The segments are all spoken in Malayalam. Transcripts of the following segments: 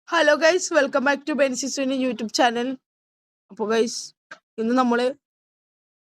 Hello guys, welcome back to ബെൻസിസുവിന് യൂട്യൂബ് ചാനൽ. അപ്പോൾ ഗൈസ്, ഇന്ന് നമ്മൾ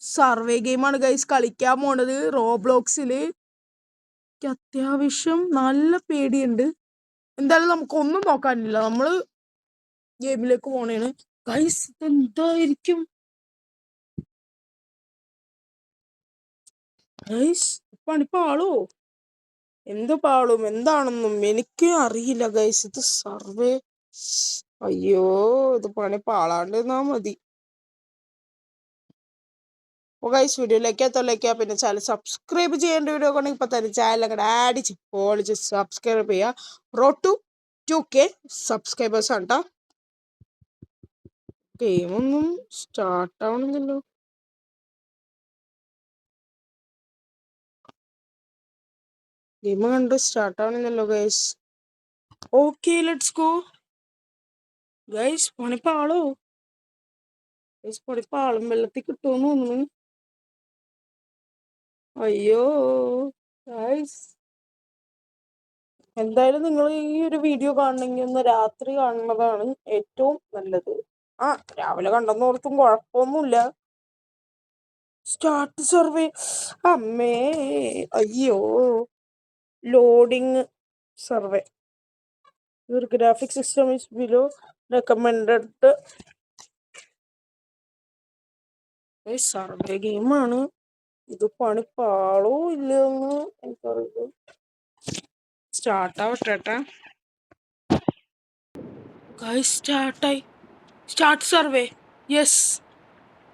സർവേ ഗെയിമാണ് ഗൈസ് കളിക്കാൻ പോണത് റോബ്ലോക്സിൽ. അത്യാവശ്യം നല്ല പേടിയുണ്ട്. എന്തായാലും നമുക്കൊന്നും നോക്കാനില്ല, നമ്മൾ ഗെയിമിലേക്ക് പോണേണ്. ഗൈസ്, എന്തായിരിക്കും ഗൈസ്? പണിപ്പാളോ? എന്ത് പാളും എന്താണെന്നും എനിക്ക് അറിയില്ല ഗൈസ്. ഇത് സർവേ, അയ്യോ, ഇത് പണിപ്പാളാണ്ട് എന്നാ മതി. ഗൈസ്, വീഡിയോയിലേക്ക് എത്തലേക്കാ, പിന്നെ ചാനൽ സബ്സ്ക്രൈബ് ചെയ്യേണ്ട വീഡിയോ കൊണ്ട് ഇപ്പൊ തന്നെ ചാനൽ അങ്ങോട്ട് അടിച്ച് പൊളിച്ച് സബ്സ്ക്രൈബ് ചെയ്യുക. റോഡ് ടു 2K സബ്സ്ക്രൈബേഴ്സ് ആണ് കേട്ടോ. ഗെയിമൊന്നും സ്റ്റാർട്ട് ആവണമെന്നല്ലോ. ഗെയിം കണ്ട് സ്റ്റാർട്ട് ആവണമെന്നല്ലോ guys. Okay, let's go guys. പണിപ്പാളോ ഗൈസ്? പണിപ്പാളും വെള്ളത്തിൽ കിട്ടുമെന്ന് തോന്നുന്നു. അയ്യോ ഗൈസ്, എന്തായാലും നിങ്ങൾ ഈ ഒരു വീഡിയോ കാണണമെങ്കിൽ ഒന്ന് രാത്രി കാണുന്നതാണ് ഏറ്റവും നല്ലത്. രാവിലെ കണ്ടെന്നോർത്തും കുഴപ്പമൊന്നുമില്ല. Start survey. അമ്മേ, അയ്യോ, loading survey. Your graphic system is below recommended. Survey ഗെയിമാണ് ഇത്. പണിപ്പാളോ ഇല്ലെന്ന് എനിക്കറിയില്ല. സ്റ്റാർട്ടാവട്ടെ. സ്റ്റാർട്ടായി. Start survey. യെസ്.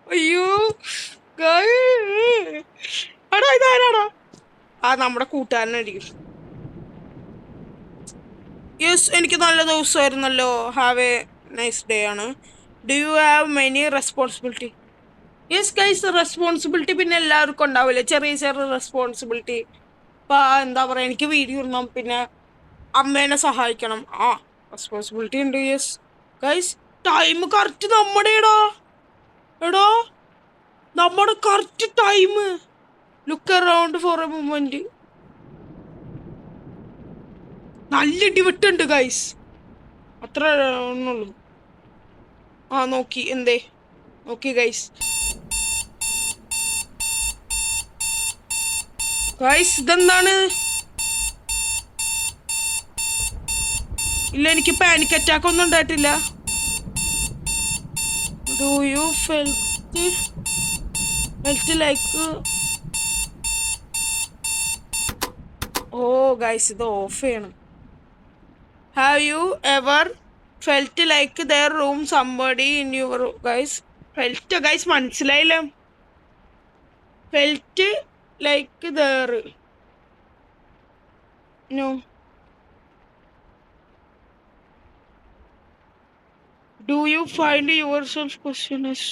അയ്യോ എടാ, ഇതാരാടാ? നമ്മുടെ കൂട്ടുകാരനായിരിക്കും. യെസ്, എനിക്ക് നല്ല ദിവസമായിരുന്നല്ലോ. ഹാവ് എ നൈസ് ഡേ ആണ്. Do you have many responsibility? Yes guys, responsibility പിന്നെ എല്ലാവർക്കും ഉണ്ടാവില്ലേ, ചെറിയ ചെറിയ റെസ്പോൺസിബിലിറ്റി. ഇപ്പം എന്താ പറയുക, എനിക്ക് വീഡിയോ ഇടണം, പിന്നെ അമ്മേനെ സഹായിക്കണം. റെസ്പോൺസിബിലിറ്റി ഉണ്ട്. യെസ് ഗൈസ്, ടൈം കറക്റ്റ് നമ്മുടെ എടാ, നമ്മുടെ correct time. Look around for a moment. നല്ല ഇടിവെട്ടുണ്ട് ഗൈസ്, അത്ര ഒന്നുള്ളൂ. നോക്കി എന്തേ നോക്കി ഗൈസ്. ഇതെന്താണ്? ഇല്ല, എനിക്ക് പാനിക് അറ്റാക്ക് ഒന്നും ഉണ്ടായിട്ടില്ല. Do you felt like guys, ഇത് ഓഫ് ചെയ്യണം. Have you ever felt like there room somebody in your guys? Felt guys മനസ്സിലായില്ല. Felt like there no. Do you find yourself questions?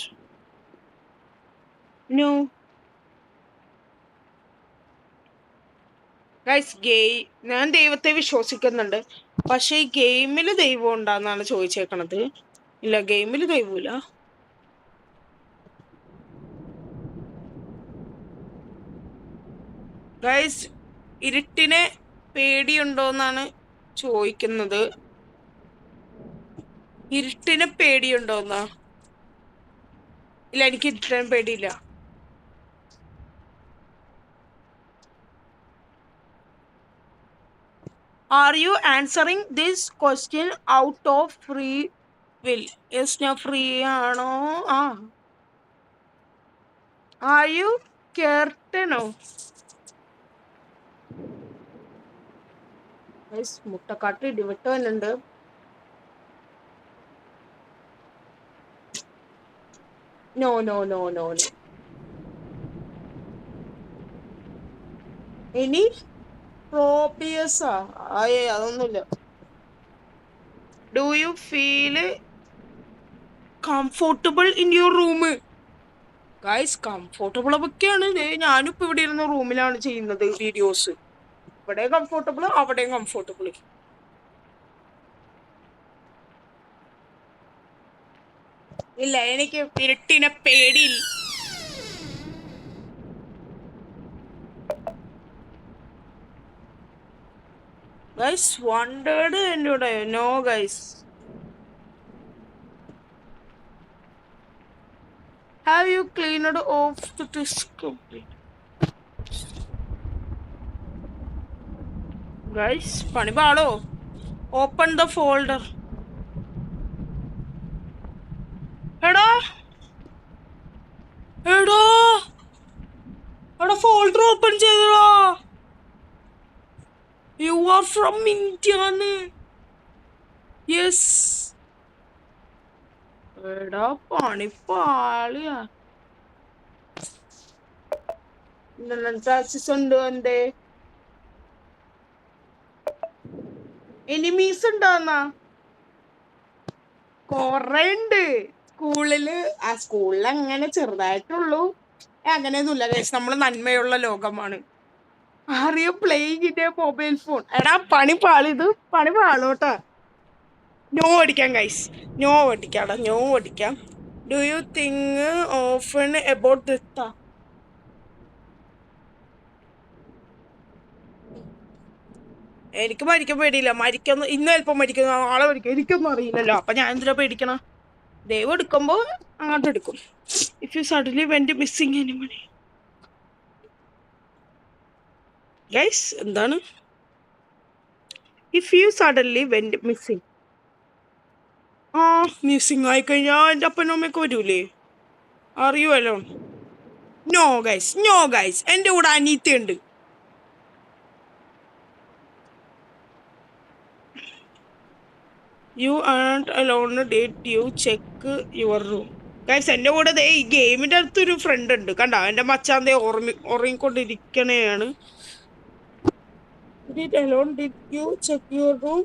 No guys. ഞാൻ ദൈവത്തെ വിശ്വസിക്കുന്നുണ്ട്, പക്ഷെ ഈ ഗെയിമിൽ ദൈവം ഉണ്ടാന്നാണ് ചോദിച്ചേക്കണത്. ഇല്ല, ഗെയിമിൽ ദൈവമില്ല. ഗൈസ്, ഇരുട്ടിനെ പേടിയുണ്ടോന്നാണ് ചോദിക്കുന്നത്. ഇരുട്ടിനെ പേടിയുണ്ടോന്നാ? ഇല്ല, എനിക്ക് ഇരുട്ടിനെ പേടിയില്ല. Are you answering this question out of free will? Yes, ഞാൻ ഫ്രീ ആണോ? ആർ യു കേർട്ടനോ? മുട്ടക്കാട്ട് ഇടിവിട്ട് തന്നുണ്ട്. No no no no no. ഇനി പ്രോബിയസാ? അതൊന്നുമില്ല. Do you feel comfortable in your room? Guys, comfortable ഒക്കെയാണ്. ഞാനിപ്പോ ഇവിടെ ഇരുന്ന റൂമിലാണ് ചെയ്യുന്നത് വീഡിയോസ്. ഇവിടെ കംഫോർട്ടബിൾ, അവിടെയും കംഫോർട്ടബിൾ. ഇല്ല, എനിക്ക് ഇരുട്ടിനെ പേടിയില്ല. ഗൈസ്, വണ്ടേഡ് എന്നോട്. No guys, Have you cleaned off the disk complete? Guys, പണി പാളോ? Open the folder. എടാ എടാ എടാ ഫോൾഡർ ഓപ്പൺ ചെയ്തടാ. You are from India. Yes. എടാ പണി പാളിയാ. ആക്സസ് ഉണ്ട് എന്റെ. എനിമീസ് ഉണ്ടാന്നാ കൊറേ ഉണ്ട് സ്കൂളില്. ആ സ്കൂളിൽ അങ്ങനെ ചെറുതായിട്ടുള്ളൂ. അങ്ങനെയൊന്നുമില്ല ഗൈസ്, നമ്മള് നന്മയുള്ള ലോകമാണ്. Are you playing in a mobile phone? എടാ പണി പാളിത്, പണി പാളോട്ടാ. നോ അടിക്കാം ഗൈസ്, നോ അടിക്കാടാ, നോ അടിക്കാം. Do you think often about death? എനിക്ക് മരിക്കാൻ പേടിയില്ല. മരിക്കുന്ന ഇന്ന് ചിലപ്പോൾ മരിക്കുന്ന ആളെ മരിക്കും, എനിക്കൊന്നും അറിയില്ലല്ലോ. അപ്പൊ ഞാൻ എന്തിനാ പേടിക്കണം? ദൈവം എടുക്കുമ്പോ അങ്ങോട്ട് എടുക്കും. If you suddenly went missing എനിമണി. ഗൈസ് എന്താണ് if you suddenly went missing? ആ മിസ്സിങ് ആയിക്കഴിഞ്ഞാ എൻ്റെ അപ്പനും അമ്മയൊക്കെ വരൂലേ? അറിയുമല്ലോ. നോ ഗൈസ്, നോ ഗൈസ്, എൻ്റെ കൂടെ അനീത്തയുണ്ട്. You and alone did you check your room? Guys എൻ്റെ കൂടെ ദേ ഈ ഗെയിമിൻ്റെ അടുത്തൊരു ഫ്രണ്ട് ഉണ്ട്, കണ്ട എൻ്റെ മച്ചാൻ ദേ ഉറങ്ങിക്കൊണ്ടിരിക്കണേയാണ്. Did alone did you check your room?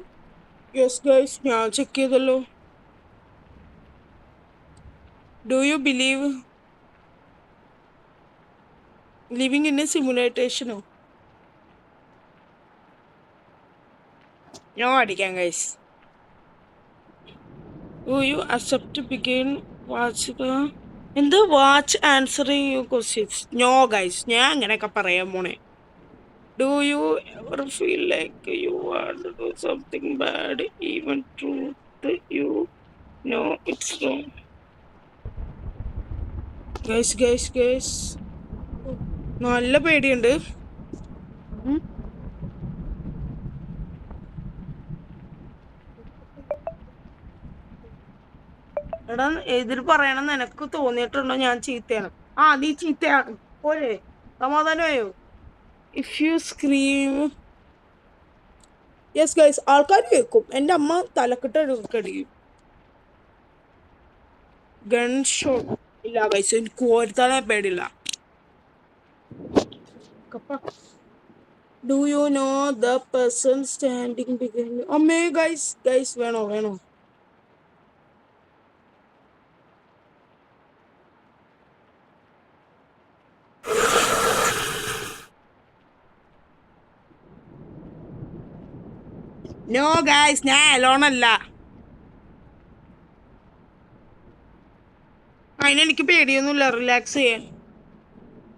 Yes guys, ഞാൻ ചെക്ക് ചെയ്തല്ലോ. Do you believe living in a സിമുലേറ്റേഷനോ? ഞാൻ അടിക്കാം guys. Do you accept begin watch എന്താ watch answering you questions? No guys, ഞാൻ അങ്ങനെയൊക്കെ പറയാൻ പോണേ. Do you ever feel like you want to do something bad even truth you know it's wrong? Guys guys guys നല്ല പേടിയുണ്ട്. എടാ എതിര് പറയണം നിനക്ക് തോന്നിയിട്ടുണ്ടോ ഞാൻ ചീത്തയാണ്? ആ നീ ചീത്തയാണ് പോലെ സമാധാനമായോ? If you scream. Yes guys, ആൾക്കാർ കേൾക്കും. എൻ്റെ അമ്മ തലക്കെട്ടടിക്കും. ഗൺ ഷോട്ട് ഇല്ല ഗൈസ്, എനിക്ക് ഒരുത്താനെ പേടില്ല. Do you know the person standing behind? അമ്മേ ഗൈസ്, ഗൈസ് വേണോ വേണോ? നോ ഗൈസ്, ഞാൻ അലോണല്ല. അതിനെനിക്ക് പേടിയൊന്നുമില്ല. റിലാക്സ് ചെയ്യാൻ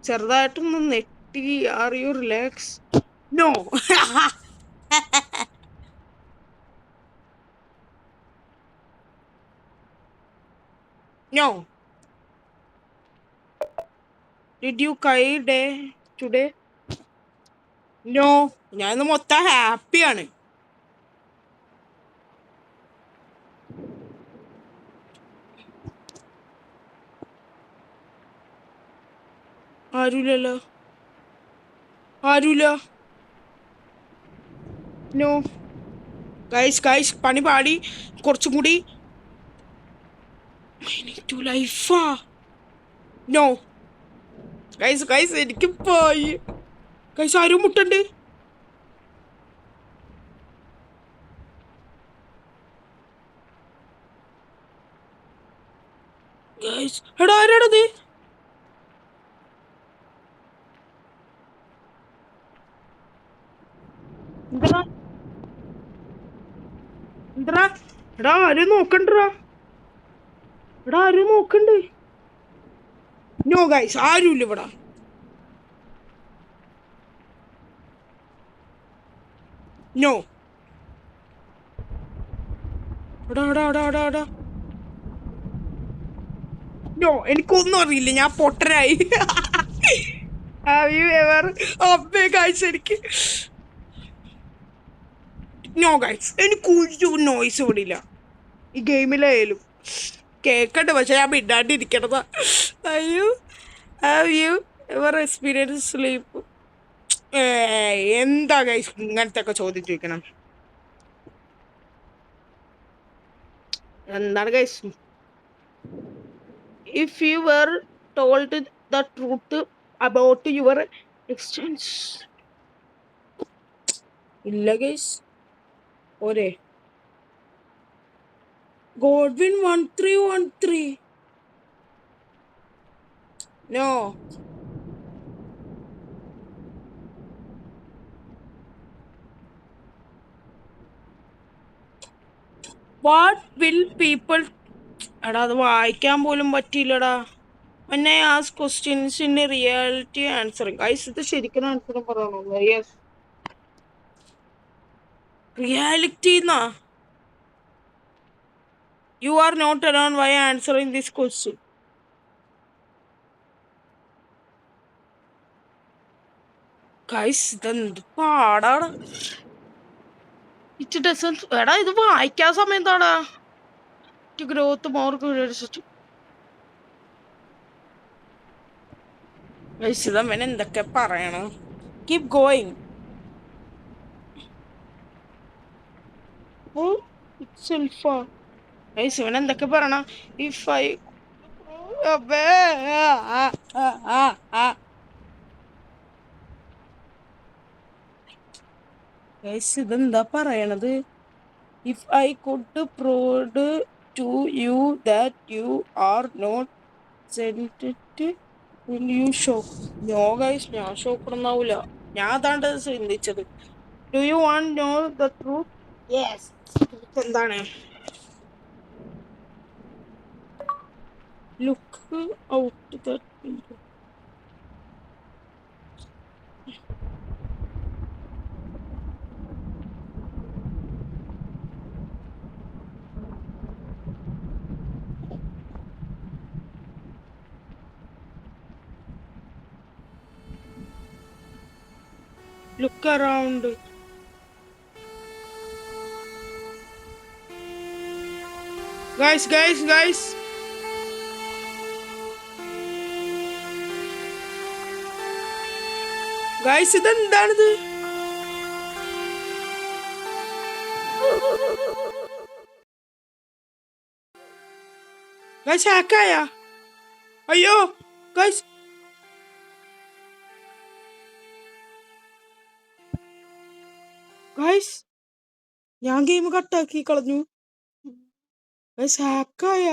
ചെറുതായിട്ടൊന്ന് നെട്ടി. Are you relax? No. No. Did you കൈ ഡേ ടുഡേ? നോ, ഞാനിന്ന് മൊത്തം ഹാപ്പിയാണ്. ആരുമില്ലല്ലോ, ആരുമില്ല. നോ ഗൈസ്, ഗൈസ് പണി പാടി. കുറച്ചും കൂടി ലൈഫാ. നോ ഗൈസ്, ഗൈസ് എനിക്ക് പോയി. ഗൈസ് ആരും മുട്ടുണ്ട്. ഗൈസ് എടാ ആരാടത്? എന്താ എന്താ എടാ ആരും നോക്കണ്ടടാ. എടാ ആരും നോക്കണ്ട്. നോ ഗൈസ്, ആരുമില്ല ഇവിടെ. നോ. എടാ എടാ എടാ എടാ എടാ നോ എനിക്കൊന്നും അറിയില്ല, ഞാൻ പൊട്ടരായി. Have you ever അപ്പേ ഗൈസ് എനിക്ക് നോ ഗൈസ് എനിക്ക് ഒരു നോയ്സ് വിടില്ല ഈ ഗെയിമിലായാലും. കേക്കട്ടെ, പക്ഷെ ഞാൻ മിണ്ടാണ്ടിരിക്കണതാ. അയ്യോ, have you ever experience sleep? എന്താ ഗൈസ് ഇങ്ങനത്തെ ഒക്കെ ചോദ്യം ചോദിക്കണം? എന്താണ് guys? If you were told the truth about your existence? ഇല്ല ഗൈസ്, ഒരേ Godwin 1313. No. What will people? എടാ അത് വായിക്കാൻ പോലും പറ്റിയില്ലടാ. When I ask questions in a reality answering. Guys ഇത് ശരിക്കും ആൻസർ പറയണോ? യെസ്. റിയാലിറ്റി എന്നാ? You are not alone by answering this question. Guys ഇതെന്ത് പാടാണ്. It doesn't. എടാ ഇത് വായിക്കാൻ സമയത്താടാ. ഗ്രോത്ത് മോർ ഗൈസ് ഇതവൻ എന്തൊക്കെ പറയണം? Keep going. സെൽഫാ ഗൈസ് ഇവൻ എന്തൊക്കെ പറയണ? ഇഫ് ഐ ഗൈസ് ഇതെന്താ പറയണത്? If I could prove to you that you are not sent will you shock? No guys ഞാൻ ഷോക്കണമെന്നാവൂല. ഞാൻ അതാണ്ട് ചിന്തിച്ചത്. Do you want know the truth? Yes. എന്താണ്? Look out that window. Look around. Guys. Guys ഇതെന്താണിത്? ഗൈസ് ഹാക്കായ? അയ്യോ ഗൈസ് ഞാൻ ഗെയിം കട്ടാക്കി കളഞ്ഞു. ഗൈസ് ഹാക്കായ?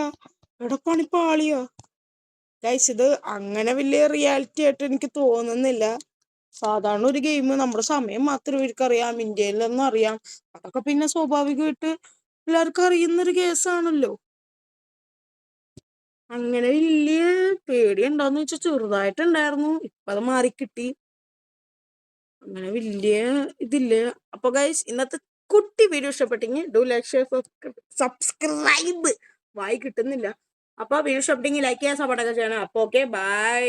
എടാ പണിപ്പാളിയോ? ഗൈസ് ഇത് അങ്ങനെ വലിയ റിയാലിറ്റി ആയിട്ട് എനിക്ക് തോന്നുന്നില്ല. സാധാരണ ഒരു ഗെയിം നമ്മുടെ സമയം മാത്രം ഇവർക്കറിയാം, ഇന്ത്യയിലൊന്നും അറിയാം, അതൊക്കെ പിന്നെ സ്വാഭാവികമായിട്ട് എല്ലാവർക്കും അറിയുന്നൊരു കേസാണല്ലോ. അങ്ങനെ വലിയ പേടി ഉണ്ടോന്ന് വെച്ചാൽ ചെറുതായിട്ടുണ്ടായിരുന്നു. ഇപ്പൊ അത് മാറിക്കിട്ടി. അങ്ങനെ വലിയ ഇതില്ല. അപ്പൊ ഗൈസ് ഇന്നത്തെ കുട്ടി വീഡിയോ ഇഷ്ടപ്പെട്ടെങ്കിൽ ഡു ലൈക്ക് ഷെയർ സബ്സ്ക്രൈബ്. വായി കിട്ടുന്നില്ല. അപ്പൊ വീഡിയോ ഇഷ്ടപ്പെട്ടെങ്കിൽ ലൈക്ക് ചെയ്യാൻ സപ്പോർട്ടൊക്കെ ചെയ്യണം. അപ്പൊ ഓക്കെ ബൈ.